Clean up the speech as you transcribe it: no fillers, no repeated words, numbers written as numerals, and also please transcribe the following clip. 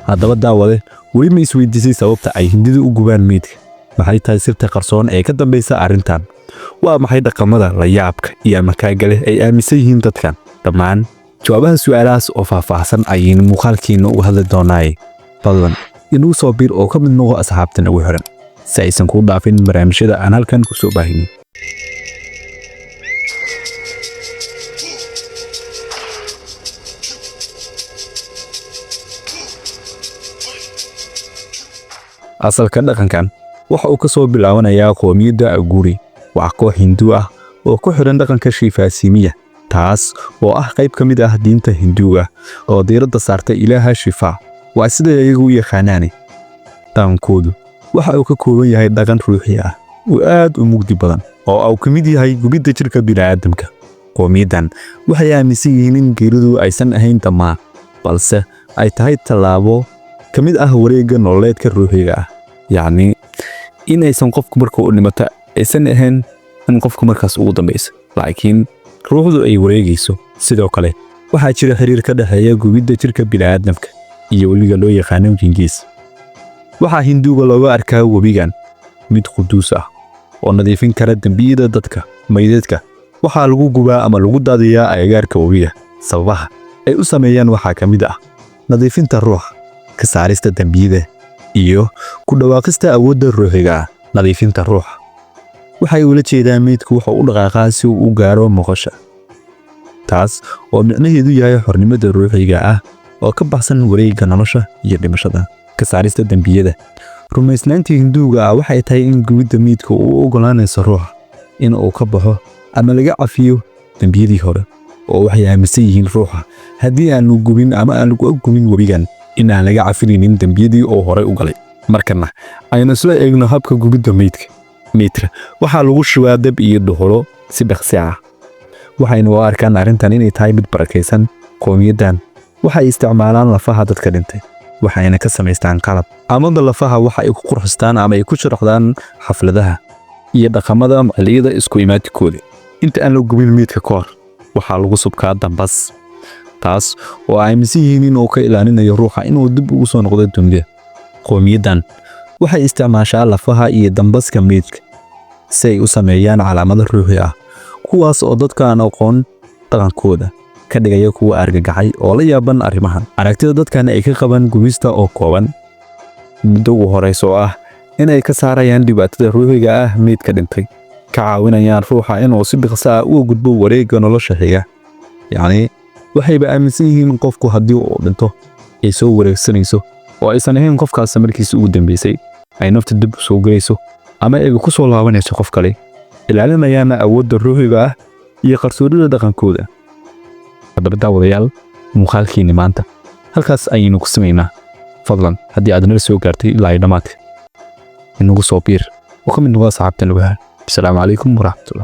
haddaba daawade weli ma isweydiisay sababta ay hindidu u gubaan meydka maxay tahay sirta qarsoon ee ka dambaysa arrintan waa maxay dhaqamada layaabka iyo makaagale ay aaminsan yihiin dadkan dhammaan jawaabaha su'aalahaas oo faahfaahsan ayaynu muuqaalkiina uga hadli doonaa fadlan inuu soo biir oo ka mid noqo asxaabtan ugu xiran si aysan kuu dhaafin barnaamijyada aan halkan ku soo baahinin asalka dhaqankan waxa uu ka soo bilaabanayaa qomiyadda aguri waa koox hindu ah oo ku xiran dhaqanka shifaasimiya taas oo ah qayb ka mid ah diinta hinduuga oo diiradda saarta ilaaha shifa waa sida iyagu u yaqaanaan dhaqankoodu waxa uu ka kooban yahay dhaqan ruuxi ah oo aad u mugdi badan oo uu ka mid yahay gubidda jirka bini'aadamka qomiyadaan waxay aaminsan yihiin in geeridu aysan ahayn dhammaan balse ay tahay tallaabo ka mid ah wareegga nololeedka ruuxiga ah yacni in aysan qofku marka uu dhimato aysan ahayn in qofku markaas ugu dambaysa laakiin ruuxdu ay wareegayso sidoo kale waxaa jira xiriir ka dhaxeeya gubidda jirka bini'aadamka iyo webiga loo yaqaano jingiis waxaa hinduuga looga arkaa webigan mid quduus ah oo nadiifin kara dambiyada dadka meydka waxaa lagu gubaa ama lagu daadiyaa agagaarka webiga sababaha ay u sameeyaan waxaa ka mid ah nadiifinta ruuxa ka saarista dambiyada iyo ku dhawaaqista awoodda ruuxiga nadiifinta ruuxa waxay ula jeedaan meydku waxa uu dhaqaaqaa si uu u gaaro moqosha taas oo micnaheedu yahay xornimada ruuxiga ah oo ka baxsan wareegga nolosha iyo dhimashada ka saarista dambiyada rumaysnaanta hinduuga waxay tahay in gubidda meydka uu ogolaanayso ruuxa in uu ka baxo ama laga cafiyo dambiyadii hore oo waxay aaminsan yihiin ruuxa haddii aan lagu gubin ama aan lagu gubin webigan in aan laga cafinaynin dambiyadii oo hore u galay markana aynu isla eegno habka gubidda meydka waxaa lagu shubaa dab iyo dhuxulo si dhaqsi ah waxaynu u arkaan arrintan inay tahay mid barakaysan qomiyadaan waxay isticmaalaan lafaha dadka dhintay waxayna ka samaystaan qalab amaba lafaha waxa ay ku qurxistaan ama ay ku sharaxdaan xafladaha iyo dhaqamada macalliyada isku imaadkooda inta aan la gubin meydka ka hor waxaa lagu subkaa dambas taas oo aaminsan yihiin inuu ka ilaalinayo ruuxa inuu dib ugu soo noqdo dunida qomiyadaan waxay isticmaashaa lafaha iyo dambaska meydka si ay u sameeyaan calaamado ruuxi ah kuwaas oo dadka aan aqoon dhaqankooda ka dhigaya kuwa argagaxay oo la yaaban arrimahan aragtida dadkan ay ka qaban gubista oo kooban muddo ugu horeysa oo ah inay ka saarayaan dhibaatada ruuxiga ah meydka dhintay ka caawinayaan ruuxa inuu si dhaqso ah uga gudbo wareegga nolosha xiga yacni waxayba aaminsan yihiin qofku haddii uu dhinto ay soo wareegsanayso oo aysan ahayn qofkaas markiisa ugu dambeysay ay nafta dib u soo gelayso ama ay ku soo laabanayso qof kale ilaalinayaana awoodda ruuxiga ah iyo qarsoodida dhaqankooda haddaba daawadayaal muuqaalkiina maanta halkaas ayaynu ku samaynaa fadlan haddii aad nala soo gaartay ilaa dhamaadka inagu soo biir oo ka mid noqo asxaabtan ugu haan السلام عليكم ورحمة الله.